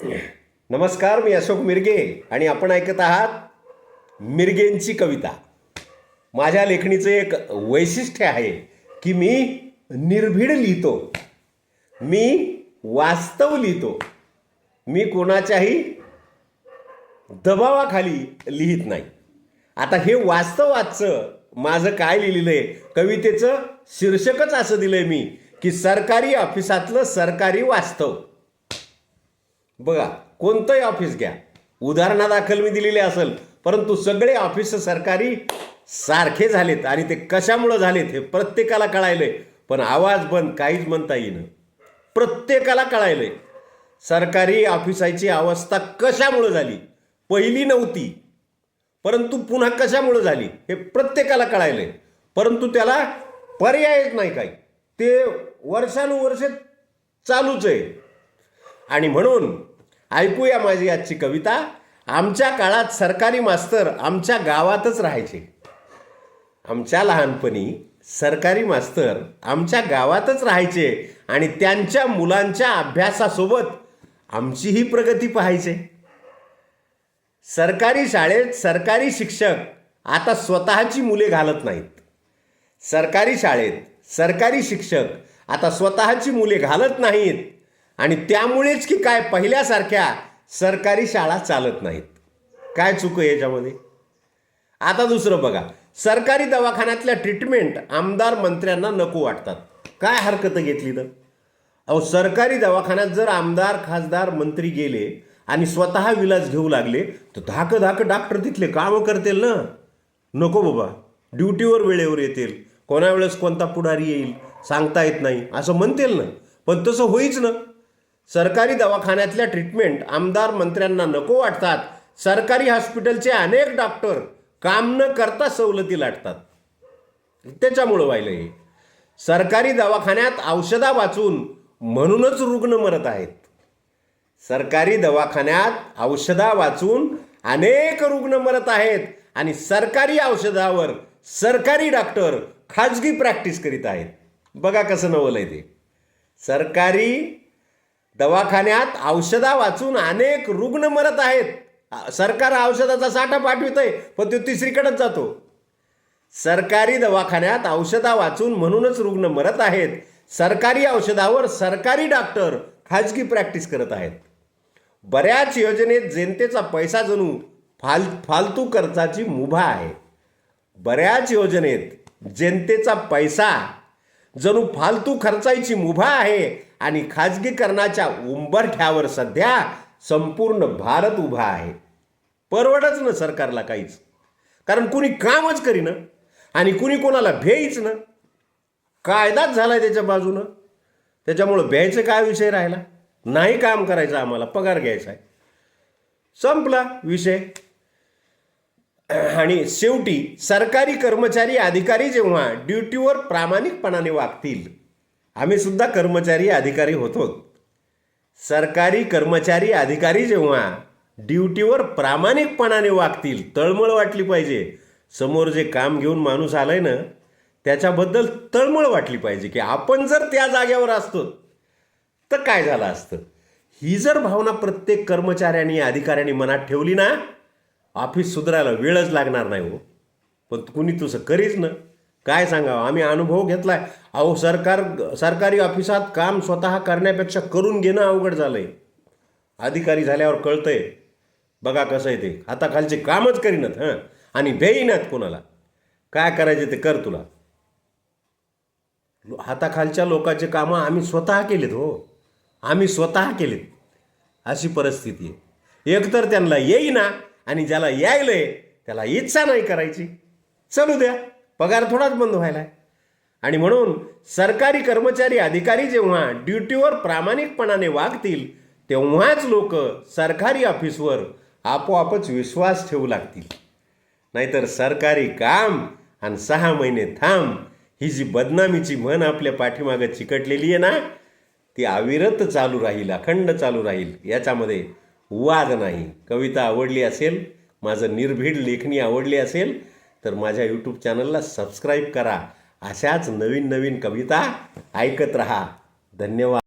नमस्कार, मी अशोक मिरगे आणि आपण ऐकत आहात मिरगेंची कविता. माझ्या लेखणीचं एक वैशिष्ट्य आहे की मी निर्भीड लिहितो, मी वास्तव लिहितो, मी कोणाच्याही दबावाखाली लिहित नाही. आता हे वास्तवाचं माझं काय लिहिलेलं आहे, कवितेचं शीर्षकच असं दिलंय मी की सरकारी ऑफिसातलं सरकारी वास्तव. बघा, कोणतंही ऑफिस घ्या, उदाहरणादाखल मी दिलेले असेल, परंतु सगळे ऑफिस सरकारी सारखे झालेत आणि ते कशामुळं झालेत हे प्रत्येकाला कळायलंय. पण आवाज बंद, काहीच म्हणता येईन. प्रत्येकाला कळायलंय सरकारी ऑफिसाची अवस्था कशामुळं झाली. पहिली नव्हती, परंतु पुन्हा कशामुळं झाली हे प्रत्येकाला कळायलंय. परंतु त्याला पर्यायच नाही काही, ते वर्षानुवर्षे चालूच आहे. आणि म्हणून ऐकूया माझी आजची कविता. आमच्या काळात सरकारी मास्तर आमच्या गावातच राहायचे. आमच्या लहानपणी सरकारी मास्तर आमच्या गावातच राहायचे आणि त्यांच्या मुलांच्या अभ्यासासोबत आमचीही प्रगती पाहायचे. सरकारी शाळेत सरकारी शिक्षक आता स्वतःची मुले घालत नाहीत. सरकारी शाळेत सरकारी शिक्षक आता स्वतःची मुले घालत नाहीत आणि त्यामुळेच की काय पहिल्यासारख्या सरकारी शाळा चालत नाहीत. काय चूक आहे याच्यामध्ये? आता दुसरं बघा, सरकारी दवाखान्यातल्या ट्रीटमेंट आमदार मंत्र्यांना नको वाटतात. काय हरकत घेतली तर? अहो, सरकारी दवाखान्यात जर आमदार खासदार मंत्री गेले आणि स्वतः विलास घेऊ लागले तर धाक डॉक्टर तिथले कामं करतील ना. नको बाबा, ड्युटीवर वेळेवर येतील, कोणा वेळेस कोणता पुढारी येईल सांगता येत नाही असं म्हणतील ना. पण तसं होईच ना. सरकारी दवाखान्यातल्या ट्रीटमेंट आमदार मंत्र्यांना नको वाटतात. सरकारी हॉस्पिटलचे अनेक डॉक्टर काम न करता सवलती लाटतात. त्याच्यामुळं व्हायलं हे. सरकारी दवाखान्यात औषधा वाचून म्हणूनच रुग्ण मरत आहेत. सरकारी दवाखान्यात औषधा वाचून अनेक रुग्ण मरत आहेत आणि सरकारी औषधावर सरकारी डॉक्टर खाजगी प्रॅक्टिस करीत आहेत. बघा कसं नवलंय ते. सरकारी दवाखान्यात औषधा वाचून अनेक रुग्ण मरत आहेत. सरकार औषधाचा साठा पाठवित आहे पण तो तिसरीकडेच जातो. सरकारी दवाखान्यात औषधा वाचून म्हणूनच रुग्ण मरत आहेत. सरकारी औषधावर सरकारी डॉक्टर खाजगी प्रॅक्टिस करत आहेत. बऱ्याच योजनेत जनतेचा पैसा जणू फालतू खर्चाची मुभा आहे. बऱ्याच योजनेत जनतेचा पैसा जणू फालतू खर्चाची मुभा आहे आणि खाजगीकरणाच्या उंबरठ्यावर सध्या संपूर्ण भारत उभा आहे. परवडच ना सरकारला काहीच, कारण कुणी कामच करीना आणि कुणी कोणाला भेईच ना. कायदाच झालाय त्याच्या बाजूनं. त्याच्यामुळं भ्यायचं काय विषय राहिला? नाही काम करायचं, आम्हाला पगार घ्यायचा आहे, संपला विषय. आणि शेवटी सरकारी कर्मचारी अधिकारी जेव्हा ड्युटीवर प्रामाणिकपणाने वागतील, आम्ही सुद्धा कर्मचारी अधिकारी होतो. सरकारी कर्मचारी अधिकारी जेव्हा ड्युटीवर प्रामाणिकपणाने वागतील, तळमळ वाटली पाहिजे. समोर जे काम घेऊन माणूस आलाय ना त्याच्याबद्दल तळमळ वाटली पाहिजे की आपण जर त्या जागेवर असतो तर काय झालं असतं. ही जर भावना प्रत्येक कर्मचाऱ्यांनी अधिकाऱ्यांनी मनात ठेवली ना, ऑफिस सुधारायला वेळच लागणार नाही हो. पण कुणी तसं करीच ना. काय सांगावं, आम्ही अनुभव घेतलाय. अहो, सरकारी ऑफिसात काम स्वतः करण्यापेक्षा करून घेणं अवघड झालंय. अधिकारी झाल्यावर कळतंय. बघा कसं आहे ते, हाताखालचे कामच करीनात आणि भेईनात कोणाला. काय करायचे ते कर तुला. हाताखालच्या लोकांचे कामं आम्ही स्वतः केलेत हो, आम्ही स्वतः केलेत. अशी परिस्थिती आहे. एकतर त्यांना येईना आणि ज्याला यायलंय त्याला इच्छा नाही करायची. चलू द्या, पगार थोडाच बंद व्हायला. आणि म्हणून सरकारी कर्मचारी अधिकारी जेव्हा ड्युटीवर प्रामाणिकपणाने वागतील तेव्हाच लोक सरकारी ऑफिसवर आपोआपच विश्वास ठेवू लागतील. नाहीतर सरकारी काम आणि 6 महिने थांब ही जी बदनामीची म्हण आपल्या पाठीमागं चिकटलेली आहे ना, ती अविरत चालू राहील, अखंड चालू राहील. याच्यामध्ये वाद नाही. कविता आवडली असेल, माझं निर्भीड लेखणी आवडली असेल तर माझ्या यूट्यूब चॅनलला सबस्क्राईब करा. अशाच नवीन नवीन कविता ऐकत रहा. धन्यवाद.